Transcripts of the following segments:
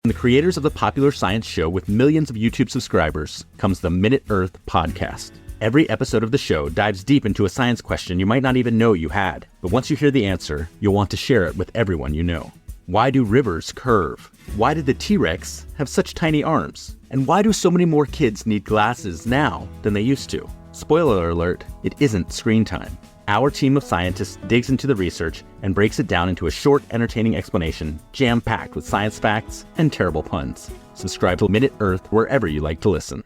From the creators of the popular science show with millions of YouTube subscribers comes the Minute Earth podcast. Every episode of the show dives deep into a science question you might not even know you had. But once you hear the answer, you'll want to share it with everyone you know. Why do rivers curve? Why did the T-Rex have such tiny arms? And why do so many more kids need glasses now than they used to? Spoiler alert, it isn't screen time. Our team of scientists digs into the research and breaks it down into a short, entertaining explanation, jam-packed with science facts and terrible puns. Subscribe to Minute Earth wherever you like to listen.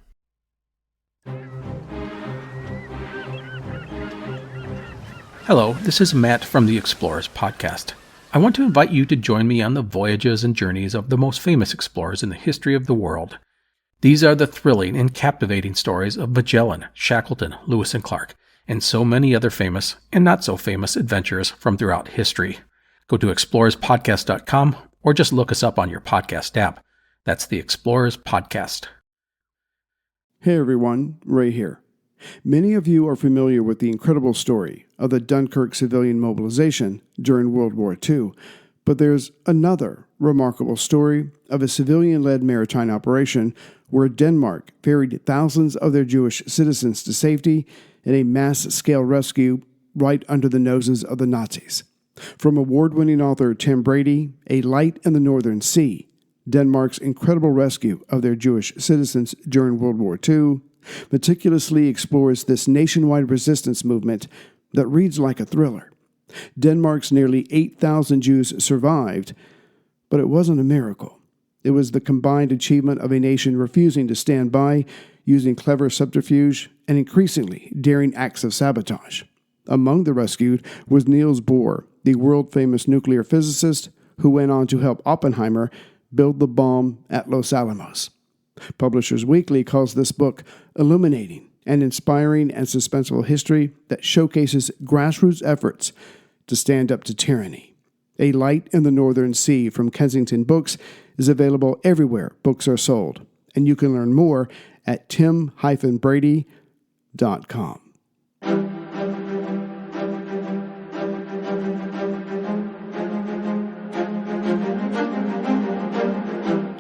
Hello, this is Matt from the Explorers Podcast. I want to invite you to join me on the voyages and journeys of the most famous explorers in the history of the world. These are the thrilling and captivating stories of Magellan, Shackleton, Lewis and Clark, and so many other famous and not so famous adventurers from throughout history. Go to explorerspodcast.com or just look us up on your podcast app. That's the Explorers Podcast. Hey everyone, Ray here. Many of you are familiar with the incredible story of the Dunkirk civilian mobilization during World War II, but there's another remarkable story of a civilian-led maritime operation where Denmark ferried thousands of their Jewish citizens to safety in a mass-scale rescue right under the noses of the Nazis. From award-winning author Tim Brady, A Light in the Northern Sea, Denmark's incredible rescue of their Jewish citizens during World War II, meticulously explores this nationwide resistance movement that reads like a thriller. Denmark's nearly 8,000 Jews survived, but it wasn't a miracle. It was the combined achievement of a nation refusing to stand by, using clever subterfuge and increasingly daring acts of sabotage. Among the rescued was Niels Bohr, the world-famous nuclear physicist who went on to help Oppenheimer build the bomb at Los Alamos. Publishers Weekly calls this book illuminating and inspiring and suspenseful history that showcases grassroots efforts to stand up to tyranny. A Light in the Northern Sea from Kensington Books is available everywhere books are sold, and you can learn more at tim-brady.com.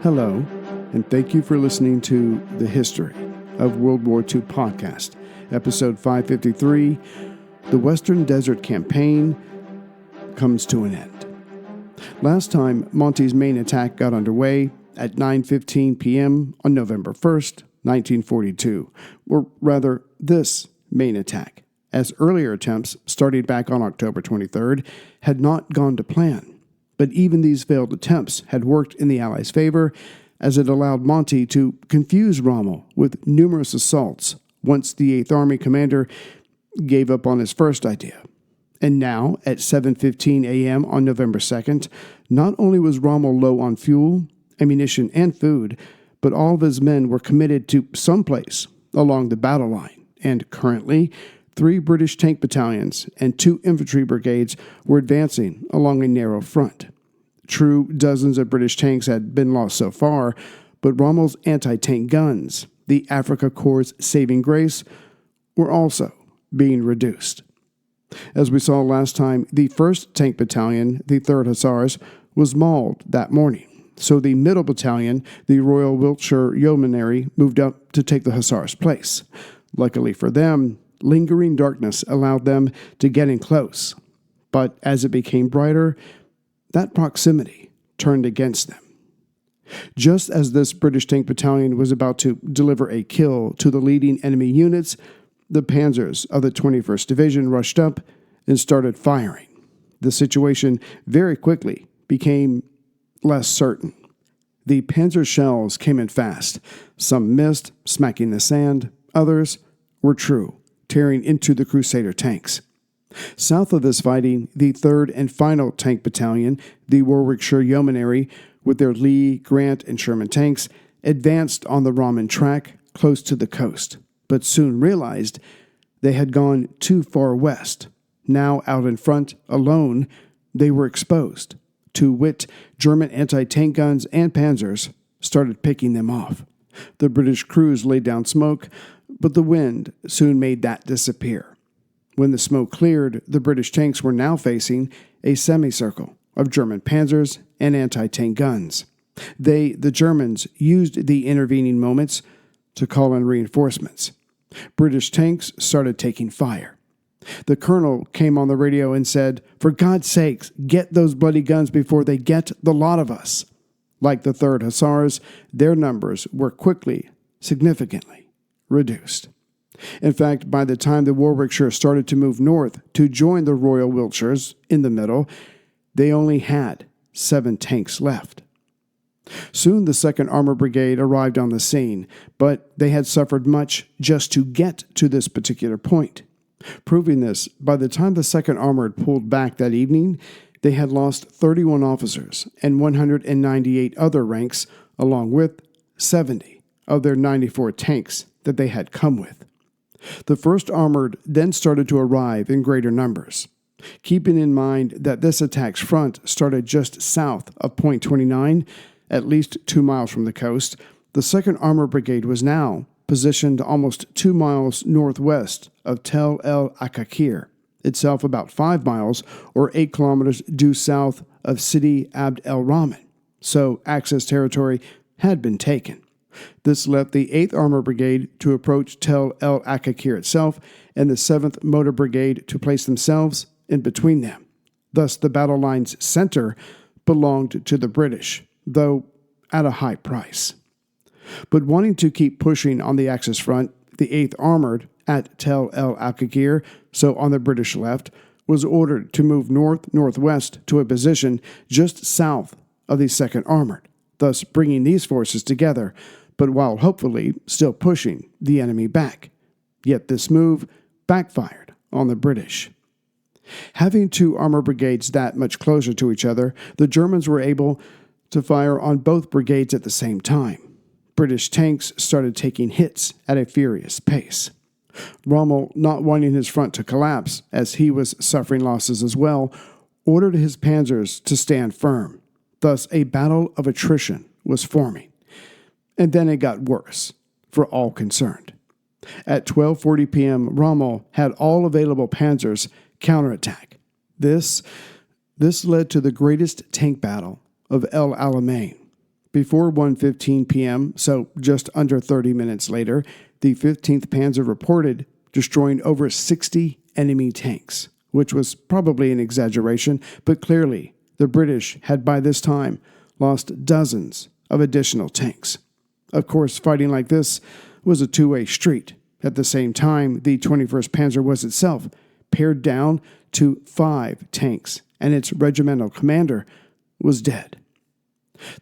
Hello, and thank you for listening to The History of World War II podcast, episode 553, The Western Desert Campaign comes to an end. Last time, Monty's main attack got underway at 9:15 p.m. on November 1st, 1942, or rather, this main attack, as earlier attempts, starting back on October 23rd, had not gone to plan. But even these failed attempts had worked in the Allies' favor, as it allowed Monty to confuse Rommel with numerous assaults once the 8th Army commander gave up on his first idea. And now, at 7:15 a.m. on November 2nd, not only was Rommel low on fuel, ammunition, and food, but all of his men were committed to someplace along the battle line, and currently, 3 British tank battalions and 2 infantry brigades were advancing along a narrow front. True, dozens of British tanks had been lost so far, but Rommel's anti-tank guns, the Afrika Korps' saving grace, were also being reduced. As we saw last time, the 1st Tank Battalion, the 3rd Hussars, was mauled that morning. So the middle battalion, the Royal Wiltshire Yeomanry, moved up to take the Hussars' place. Luckily for them, lingering darkness allowed them to get in close. But as it became brighter, that proximity turned against them. Just as this British Tank Battalion was about to deliver a kill to the leading enemy units, the panzers of the 21st Division rushed up and started firing. The situation very quickly became less certain. The panzer shells came in fast. Some missed, smacking the sand. Others were true, tearing into the Crusader tanks. South of this fighting, the 3rd and final Tank Battalion, the Warwickshire Yeomanry, with their Lee, Grant, and Sherman tanks, advanced on the Rommel track close to the coast, but soon realized they had gone too far west. Now out in front, alone, they were exposed. To wit, German anti-tank guns and panzers started picking them off. The British crews laid down smoke, but the wind soon made that disappear. When the smoke cleared, the British tanks were now facing a semicircle of German panzers and anti-tank guns. The Germans, used the intervening moments to call in reinforcements. British tanks started taking fire. The colonel came on the radio and said, "For God's sakes, get those bloody guns before they get the lot of us." Like the 3rd Hussars, their numbers were quickly, significantly reduced. In fact, by the time the Warwickshire started to move north to join the Royal Wiltshires in the middle, they only had 7 tanks left. Soon the 2nd Armored Brigade arrived on the scene, but they had suffered much just to get to this particular point. Proving this, by the time the 2nd Armored pulled back that evening, they had lost 31 officers and 198 other ranks, along with 70 of their 94 tanks that they had come with. The 1st Armored then started to arrive in greater numbers. Keeping in mind that this attack's front started just south of Point 29, at least 2 miles from the coast, the 2nd Armored Brigade was now positioned almost 2 miles northwest of Tel El Akakir, itself about 5 miles or 8 kilometers due south of Sidi Abd el Rahman, so access territory had been taken. This left the 8th Armored Brigade to approach Tel El Akakir itself and the 7th Motor Brigade to place themselves in between them. Thus, the battle line's center belonged to the British, though at a high price. But wanting to keep pushing on the Axis front, the 8th Armored at Tel El Akakir, so on the British left, was ordered to move north-northwest to a position just south of the 2nd Armored, thus bringing these forces together, but while hopefully still pushing the enemy back. Yet this move backfired on the British. Having 2 armored brigades that much closer to each other, the Germans were able to fire on both brigades at the same time. British tanks started taking hits at a furious pace. Rommel, not wanting his front to collapse, as he was suffering losses as well, ordered his panzers to stand firm. Thus, a battle of attrition was forming. And then it got worse for all concerned. At 12:40 p.m., Rommel had all available panzers counterattack. This led to the greatest tank battle of El Alamein. Before 1:15 p.m., so just under 30 minutes later, the 15th Panzer reported destroying over 60 enemy tanks, which was probably an exaggeration, but clearly the British had by this time lost dozens of additional tanks. Of course, fighting like this was a two-way street. At the same time, the 21st Panzer was itself pared down to 5 tanks, and its regimental commander was dead.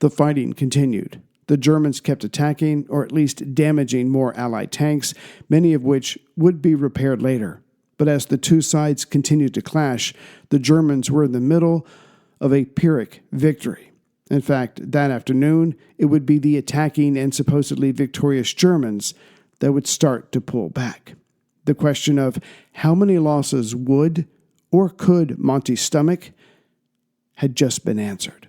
The fighting continued. The Germans kept attacking, or at least damaging more Allied tanks, many of which would be repaired later. But as the two sides continued to clash, the Germans were in the middle of a Pyrrhic victory. In fact, that afternoon, it would be the attacking and supposedly victorious Germans that would start to pull back. The question of how many losses would or could Monty stomach had just been answered.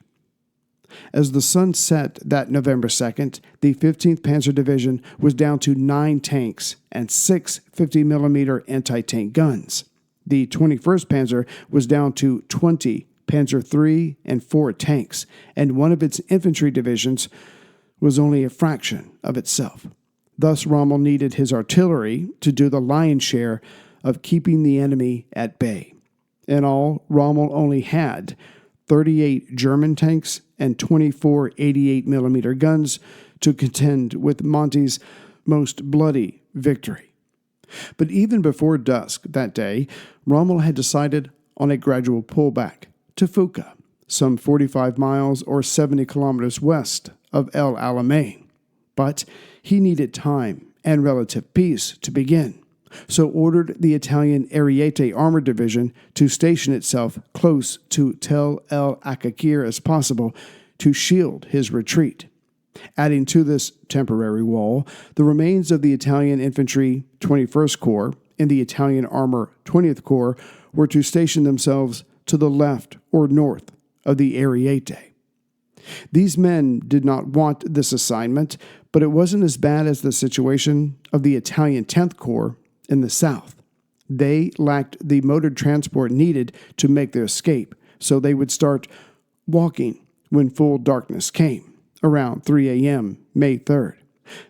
As the sun set that November 2nd, the 15th Panzer Division was down to 9 tanks and 6 50mm anti-tank guns. The 21st Panzer was down to 20 Panzer III and 4 tanks, and one of its infantry divisions was only a fraction of itself. Thus, Rommel needed his artillery to do the lion's share of keeping the enemy at bay. In all, Rommel only had 38 German tanks and 24 88mm guns to contend with Monty's most bloody victory. But even before dusk that day, Rommel had decided on a gradual pullback to Fuka, some 45 miles or 70 kilometers west of El Alamein. But he needed time and relative peace to begin, so ordered the Italian Ariete Armored Division to station itself close to Tel El Akakir as possible to shield his retreat. Adding to this temporary wall, the remains of the Italian Infantry 21st Corps and the Italian Armor 20th Corps were to station themselves to the left or north of the Ariete. These men did not want this assignment, but it wasn't as bad as the situation of the Italian 10th Corps in the south. They lacked the motored transport needed to make their escape, so they would start walking when full darkness came, around 3 a.m., May 3rd.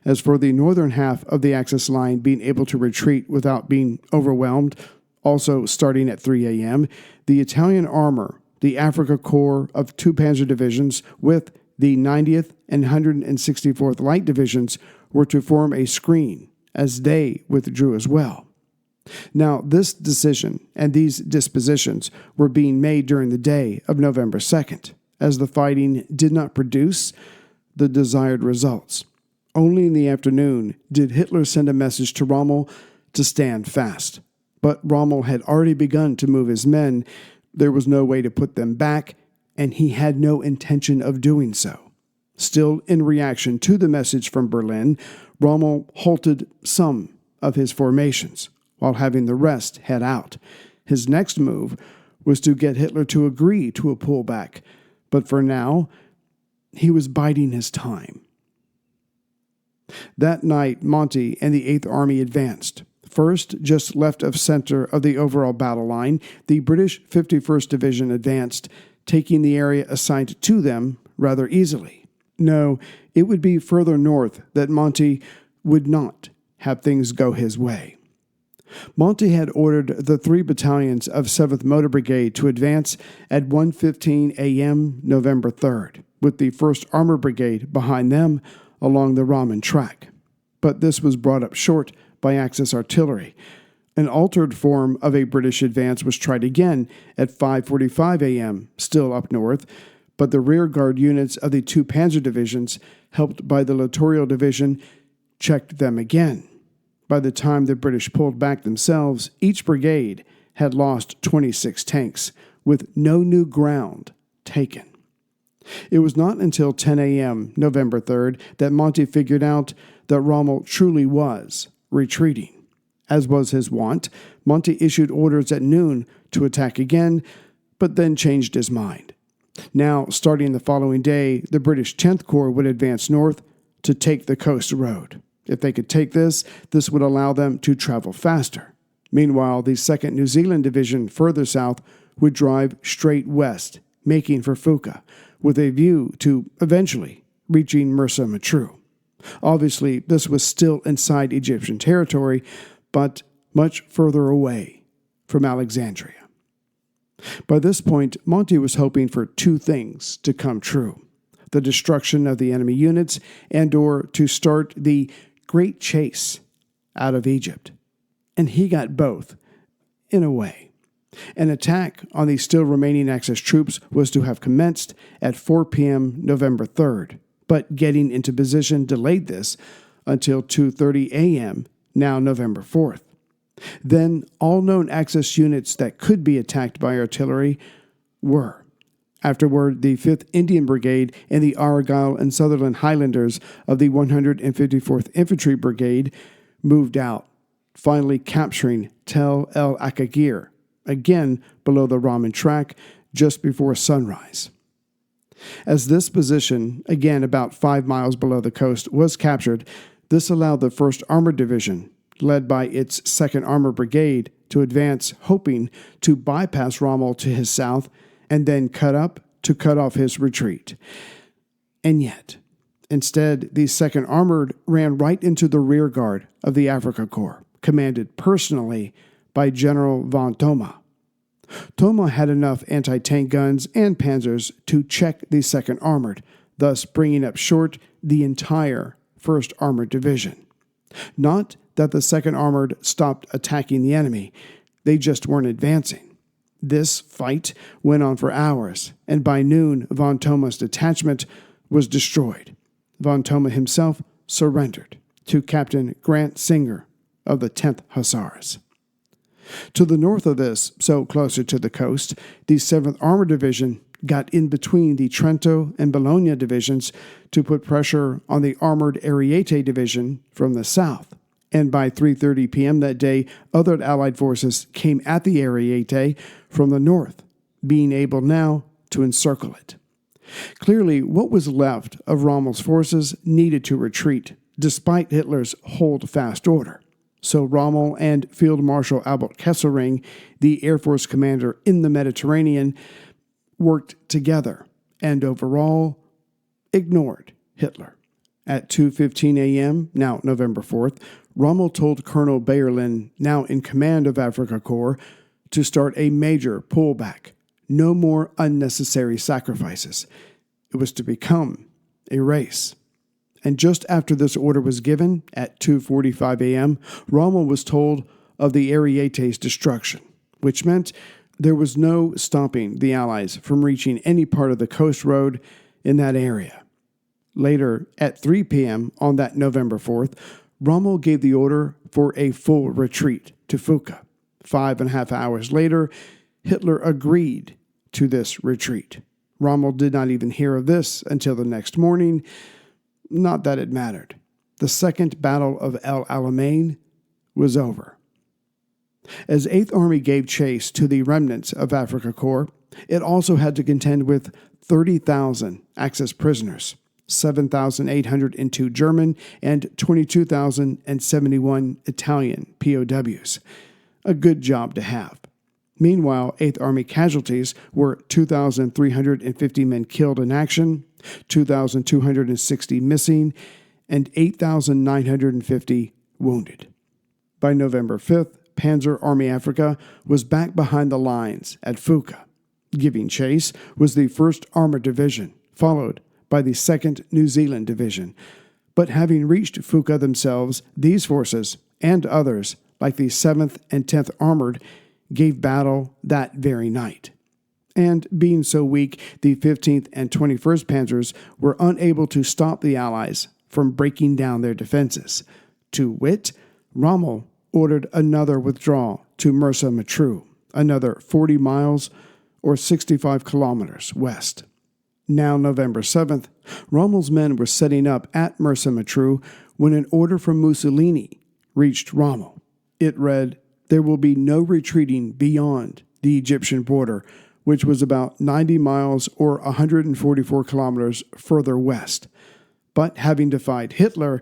As for the northern half of the Axis line being able to retreat without being overwhelmed, also starting at 3 a.m., the Italian armor, the Africa Corps of 2 panzer divisions with the 90th and 164th Light Divisions were to form a screen as they withdrew as well. Now, this decision and these dispositions were being made during the day of November 2nd, as the fighting did not produce the desired results. Only in the afternoon did Hitler send a message to Rommel to stand fast. But Rommel had already begun to move his men. There was no way to put them back, and he had no intention of doing so. Still, in reaction to the message from Berlin, Rommel halted some of his formations, while having the rest head out. His next move was to get Hitler to agree to a pullback, but for now, he was biding his time. That night, Monty and the 8th Army advanced. First, just left of center of the overall battle line, the British 51st Division advanced, taking the area assigned to them rather easily. No, it would be further north that Monty would not have things go his way. Monty had ordered the 3 battalions of 7th Motor Brigade to advance at 1:15 a.m. November 3rd, with the 1st Armor Brigade behind them along the Rommel track. But this was brought up short by Axis artillery. An altered form of a British advance was tried again at 5:45 a.m., still up north, but the rear guard units of the 2 panzer divisions, helped by the Littoral Division, checked them again. By the time the British pulled back themselves, each brigade had lost 26 tanks, with no new ground taken. It was not until 10 a.m., November 3rd, that Monty figured out that Rommel truly was retreating. As was his wont, Monty issued orders at noon to attack again, but then changed his mind. Now, starting the following day, the British 10th Corps would advance north to take the coast road. If they could take this would allow them to travel faster. Meanwhile, the 2nd New Zealand Division further south would drive straight west, making for Fuka, with a view to eventually reaching Mersa Matruh. Obviously, this was still inside Egyptian territory, but much further away from Alexandria. By this point, Monty was hoping for 2 things to come true: the destruction of the enemy units and/or to start the Great Chase out of Egypt. And he got both, in a way. An attack on the still remaining Axis troops was to have commenced at 4 p.m. November 3rd, but getting into position delayed this until 2:30 a.m., now November 4th. Then all known Axis units that could be attacked by artillery were. Afterward, the 5th Indian Brigade and the Argyll and Sutherland Highlanders of the 154th Infantry Brigade moved out, finally capturing Tel El Akagir, again below the Rommel track, just before sunrise. As this position, again about 5 miles below the coast, was captured, this allowed the 1st Armored Division, led by its 2nd Armored Brigade, to advance, hoping to bypass Rommel to his south and then cut off his retreat. And yet, instead, the 2nd Armored ran right into the rear guard of the Africa Corps, commanded personally by General von Thoma. Thoma had enough anti-tank guns and panzers to check the 2nd Armored, thus bringing up short the entire 1st Armored Division. Not that the 2nd Armored stopped attacking the enemy, they just weren't advancing. This fight went on for hours, and by noon, von Thoma's detachment was destroyed. Von Thoma himself surrendered to Captain Grant Singer of the 10th Hussars. To the north of this, so closer to the coast, the 7th Armored Division got in between the Trento and Bologna divisions to put pressure on the Armored Ariete Division from the south. And by 3:30 p.m. that day, other Allied forces came at the Ariete from the north, being able now to encircle it. Clearly, what was left of Rommel's forces needed to retreat, despite Hitler's hold-fast order. So Rommel and Field Marshal Albert Kesselring, the Air Force commander in the Mediterranean, worked together and overall ignored Hitler. At 2:15 a.m., now November 4th, Rommel told Colonel Bayerlin, now in command of Afrika Korps, to start a major pullback. No more unnecessary sacrifices. It was to become a race. And just after this order was given, at 2:45 a.m., Rommel was told of the Arietes' destruction, which meant there was no stopping the Allies from reaching any part of the coast road in that area. Later, at 3 p.m. on that November 4th, Rommel gave the order for a full retreat to Fuka. 5.5 hours later, Hitler agreed to this retreat. Rommel did not even hear of this until the next morning. Not that it mattered. The Second Battle of El Alamein was over. As 8th Army gave chase to the remnants of Afrika Korps, it also had to contend with 30,000 Axis prisoners, 7,802 German and 22,071 Italian POWs. A good job to have. Meanwhile, 8th Army casualties were 2,350 men killed in action, 2,260 missing, and 8,950 wounded. By November 5th, Panzer Army Africa was back behind the lines at Fuka. Giving chase was the 1st Armored Division, followed by the 2nd New Zealand Division. But having reached Fuka themselves, these forces, and others, like the 7th and 10th Armored, gave battle that very night. And being so weak, the 15th and 21st Panzers were unable to stop the Allies from breaking down their defenses. To wit, Rommel ordered another withdrawal to Mersa Matruh, another 40 miles or 65 kilometers west. Now November 7th, Rommel's men were setting up at Mersa Matruh when an order from Mussolini reached Rommel. It read, "There will be no retreating beyond the Egyptian border," which was about 90 miles or 144 kilometers further west. But having defied Hitler,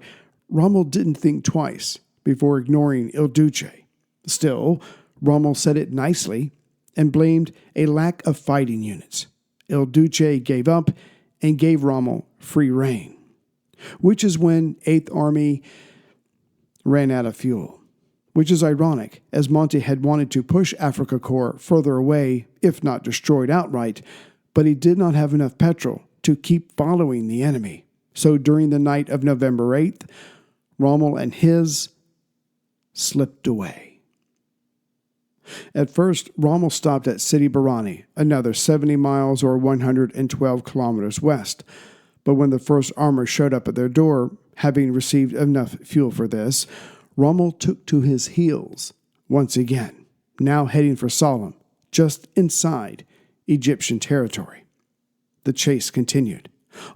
Rommel didn't think twice before ignoring Il Duce. Still, Rommel said it nicely and blamed a lack of fighting units. Il Duce gave up and gave Rommel free rein, which is when 8th Army ran out of fuel. Which is ironic, as Monty had wanted to push Afrika Korps further away, if not destroyed outright, but he did not have enough petrol to keep following the enemy. So during the night of November 8th, Rommel and his slipped away. At first, Rommel stopped at Sidi Barrani, another 70 miles or 112 kilometers west. But when the 1st Armor showed up at their door, having received enough fuel for this, Rommel took to his heels once again, now heading for Salem, just inside Egyptian territory. The chase continued.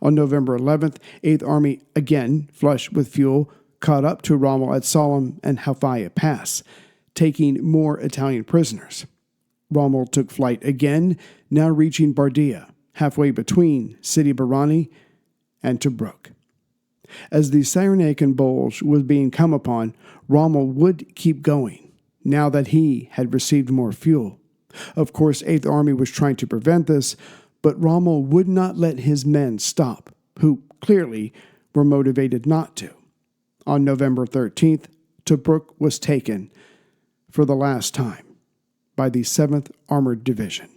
On November 11th, 8th Army, again flush with fuel, caught up to Rommel at Salem and Halfaya Pass, taking more Italian prisoners. Rommel took flight again, now reaching Bardia, halfway between Sidi Barrani and Tobruk. As the Cyrenaican Bulge was being come upon, Rommel would keep going, now that he had received more fuel. Of course, 8th Army was trying to prevent this, but Rommel would not let his men stop, who clearly were motivated not to. On November 13th, Tobruk was taken, for the last time, by the 7th Armored Division.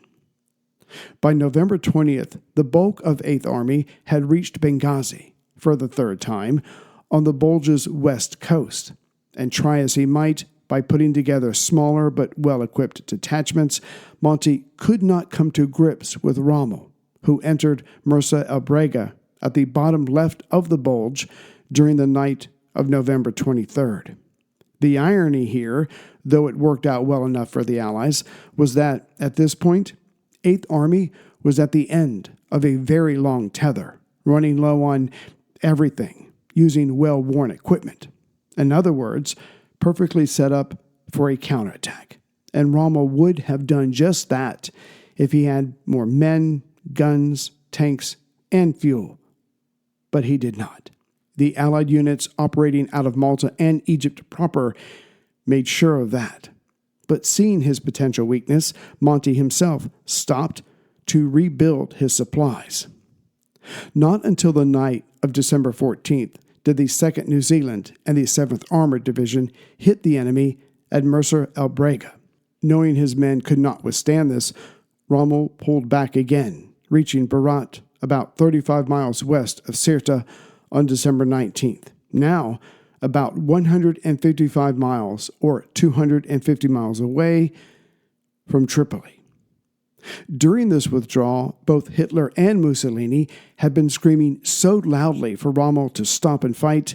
By November 20th, the bulk of 8th Army had reached Benghazi, for the 3rd time, on the Bulge's west coast, and try as he might, by putting together smaller but well-equipped detachments, Monty could not come to grips with Rommel, who entered Mersa El Brega at the bottom left of the Bulge during the night of November 23rd. The irony here, though it worked out well enough for the Allies, was that, at this point, 8th Army was at the end of a very long tether, running low on everything, using well-worn equipment. In other words, perfectly set up for a counterattack. And Rommel would have done just that if he had more men, guns, tanks, and fuel. But he did not. The Allied units operating out of Malta and Egypt proper made sure of that. But seeing his potential weakness, Monty himself stopped to rebuild his supplies. Not until the night of December 14th did the 2nd New Zealand and the 7th Armored Division hit the enemy at Mercer El Brega. Knowing his men could not withstand this, Rommel pulled back again, reaching Berat about 35 miles west of Sirte on December 19th. Now, about 155 miles or 250 miles away from Tripoli. During this withdrawal, both Hitler and Mussolini had been screaming so loudly for Rommel to stop and fight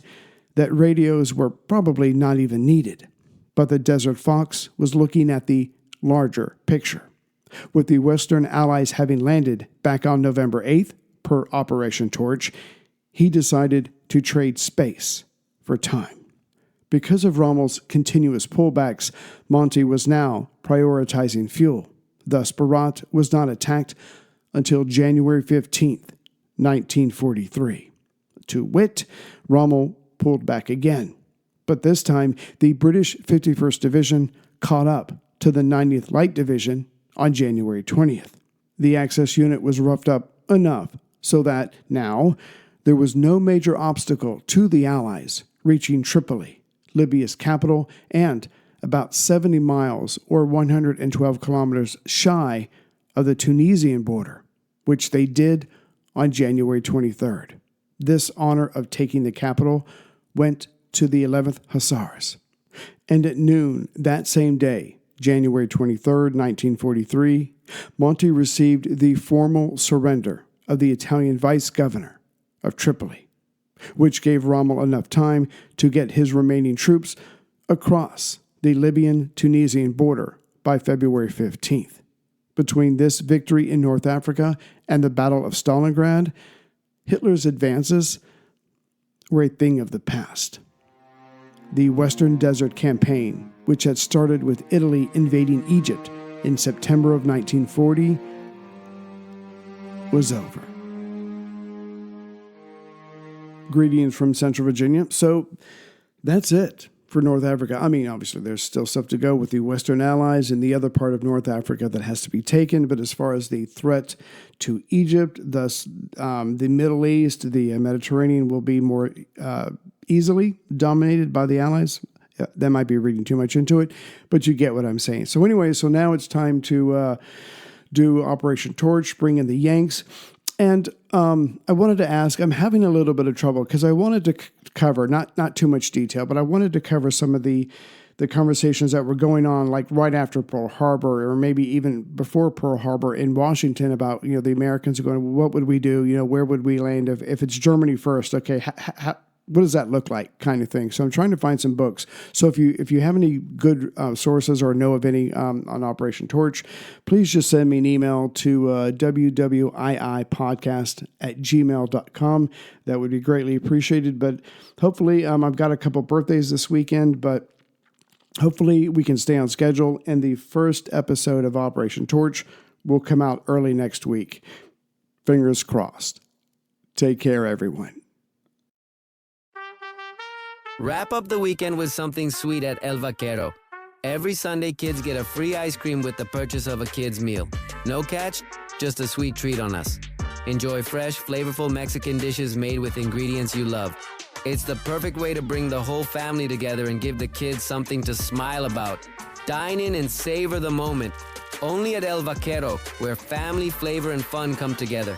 that radios were probably not even needed. But the Desert Fox was looking at the larger picture. With the Western Allies having landed back on November 8th, per Operation Torch, he decided to trade space for time. Because of Rommel's continuous pullbacks, Monty was now prioritizing fuel. Thus, Berat was not attacked until January 15th, 1943. To wit, Rommel pulled back again. But this time, the British 51st Division caught up to the 90th Light Division on January 20th. The Axis unit was roughed up enough so that now there was no major obstacle to the Allies reaching Tripoli, Libya's capital, and about 70 miles or 112 kilometers shy of the Tunisian border, which they did on January 23rd. This honor of taking the capital went to the 11th Hussars. And at noon that same day, January 23rd, 1943, Monty received the formal surrender of the Italian vice governor of Tripoli, which gave Rommel enough time to get his remaining troops across the Libyan-Tunisian border by February 15th. Between this victory in North Africa and the Battle of Stalingrad, Hitler's advances were a thing of the past. The Western Desert Campaign, which had started with Italy invading Egypt in September of 1940, was over. Greetings from Central Virginia. So that's it for North Africa. I mean, obviously, there's still stuff to go with the Western Allies in the other part of North Africa that has to be taken. But as far as the threat to Egypt, thus the Middle East, the Mediterranean will be more easily dominated by the Allies. That might be reading too much into it, but you get what I'm saying. So anyway, so now it's time to do Operation Torch, bring in the Yanks. And I wanted to ask, I'm having a little bit of trouble because I wanted to cover, not too much detail, but I wanted to cover some of the conversations that were going on like right after Pearl Harbor or maybe even before Pearl Harbor in Washington about, the Americans are going, what would we do? Where would we land if it's Germany first? Okay, what does that look like kind of thing? So I'm trying to find some books. So if you have any good sources or know of any on Operation Torch, please just send me an email to wwiipodcast@gmail.com. That would be greatly appreciated. But hopefully I've got a couple birthdays this weekend, but hopefully we can stay on schedule. And the first episode of Operation Torch will come out early next week. Fingers crossed. Take care, everyone. Wrap up the weekend with something sweet at El Vaquero. Every Sunday, kids get a free ice cream with the purchase of a kid's meal. No catch, just a sweet treat on us. Enjoy fresh, flavorful Mexican dishes made with ingredients you love. It's the perfect way to bring the whole family together and give the kids something to smile about. Dine in and savor the moment. Only at El Vaquero, where family, flavor, and fun come together.